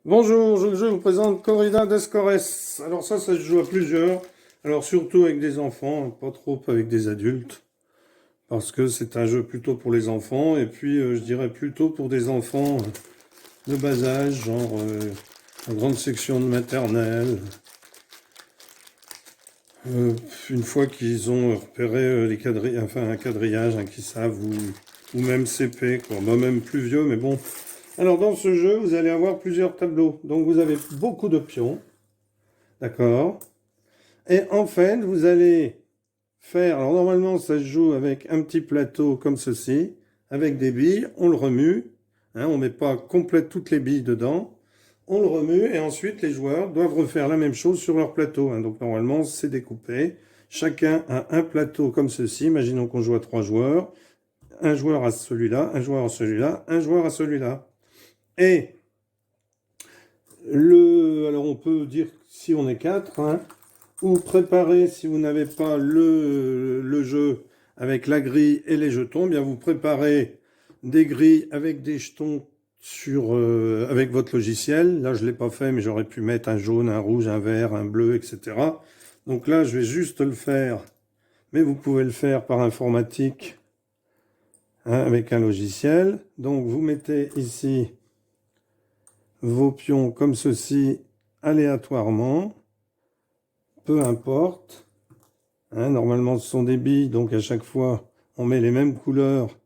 Bonjour, je vous présente Corrida das Corres. Alors ça se joue à plusieurs. Alors surtout avec des enfants, pas trop avec des adultes. Parce que c'est un jeu plutôt pour les enfants. Et puis je dirais plutôt pour des enfants de bas âge, genre en grande section de maternelle. Euh, une fois qu'ils ont repéré un quadrillage, qui savent, ou même CP, quoi. Bah, même plus vieux, mais bon. Alors dans ce jeu, vous allez avoir plusieurs tableaux. Donc vous avez beaucoup de pions. D'accord. Et en fait, vous allez faire... Alors normalement, ça se joue avec un petit plateau comme ceci, avec des billes. On le remue. Hein, on ne met pas complète toutes les billes dedans. On le remue et ensuite les joueurs doivent refaire la même chose sur leur plateau. Hein. Donc normalement, c'est découpé. Chacun a un plateau comme ceci. Imaginons qu'on joue à 3 joueurs. Un joueur à celui-là, un joueur à celui-là, un joueur à celui-là. Et alors on peut dire si on est 4, hein, ou préparer, si vous n'avez pas le jeu avec la grille et les jetons, bien vous préparez des grilles avec des jetons avec votre logiciel. Là, je ne l'ai pas fait, mais j'aurais pu mettre un jaune, un rouge, un vert, un bleu, etc. Donc là, je vais juste le faire, mais vous pouvez le faire par informatique, hein, avec un logiciel. Donc, vous mettez ici vos pions comme ceci, aléatoirement, peu importe. Hein, normalement, ce sont des billes, donc à chaque fois, on met les mêmes couleurs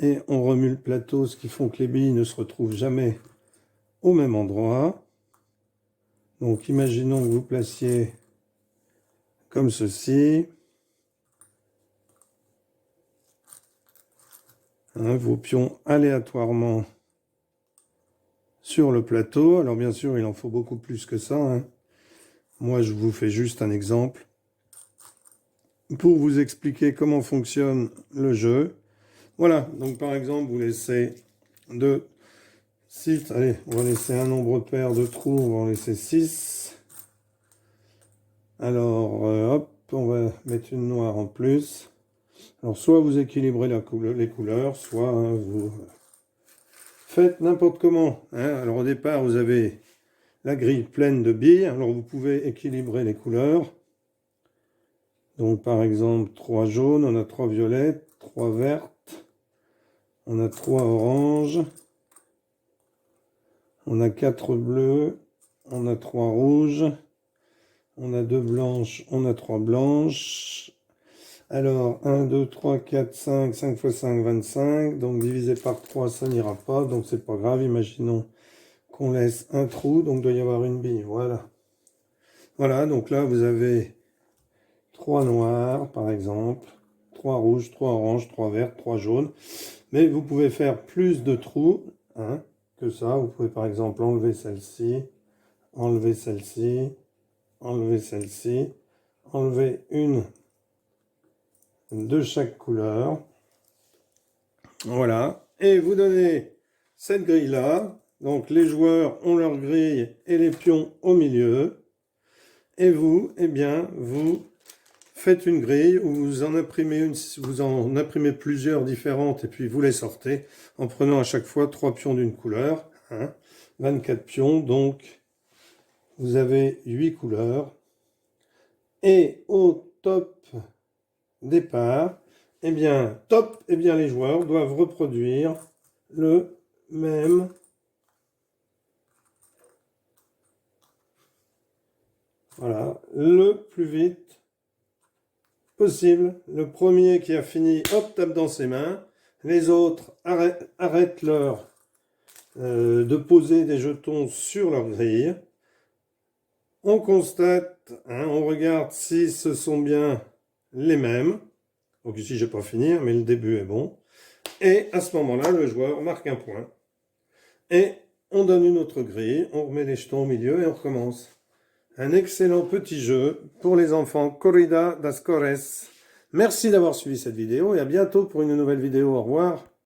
et on remue le plateau, ce qui fait que les billes ne se retrouvent jamais au même endroit. Donc, imaginons que vous placiez comme ceci. Hein, vos pions aléatoirement sur le plateau. Alors, bien sûr, il en faut beaucoup plus que ça. Hein. Moi, je vous fais juste un exemple pour vous expliquer comment fonctionne le jeu. Voilà, donc par exemple, vous laissez 6, allez, on va laisser un nombre pair de trous, on va en laisser 6. Alors, hop, on va mettre une noire en plus. Alors, soit vous équilibrez les couleurs, soit hein, vous faites n'importe comment. Hein. Alors, au départ, vous avez la grille pleine de billes. Alors, vous pouvez équilibrer les couleurs. Donc, par exemple, 3 jaunes, on a 3 violettes, 3 vertes, on a 3 oranges. On a 4 bleus, on a 3 rouges, on a 2 blanches, on a 3 blanches. Alors, 1, 2, 3, 4, 5, 5 fois 5, 25. Donc, divisé par 3, ça n'ira pas. Donc, c'est pas grave. Imaginons qu'on laisse un trou. Donc, il doit y avoir une bille. Voilà. Voilà. Donc là, vous avez 3 noirs, par exemple. 3 rouges, 3 oranges, 3 verts, 3 jaunes. Mais vous pouvez faire plus de trous, hein, que ça. Vous pouvez, par exemple, enlever celle-ci. Enlever celle-ci, enlever celle-ci, enlever une de chaque couleur. Voilà. Et vous donnez cette grille-là. Donc les joueurs ont leur grille et les pions au milieu. Et vous, eh bien, vous faites une grille où vous en imprimez plusieurs différentes et puis vous les sortez en prenant à chaque fois 3 pions d'une couleur. Hein, 24 pions, donc vous avez 8 couleurs. Et au top départ, eh bien, les joueurs doivent reproduire le même le plus vite possible. Le premier qui a fini, hop, tape dans ses mains. Les autres arrêtent de poser des jetons sur leur grille. On constate, hein, on regarde si ce sont bien les mêmes. Donc ici, je n'ai pas fini, mais le début est bon. Et à ce moment-là, le joueur marque un point. Et on donne une autre grille, on remet les jetons au milieu et on recommence. Un excellent petit jeu pour les enfants, Corrida das Corres. Merci d'avoir suivi cette vidéo et à bientôt pour une nouvelle vidéo. Au revoir.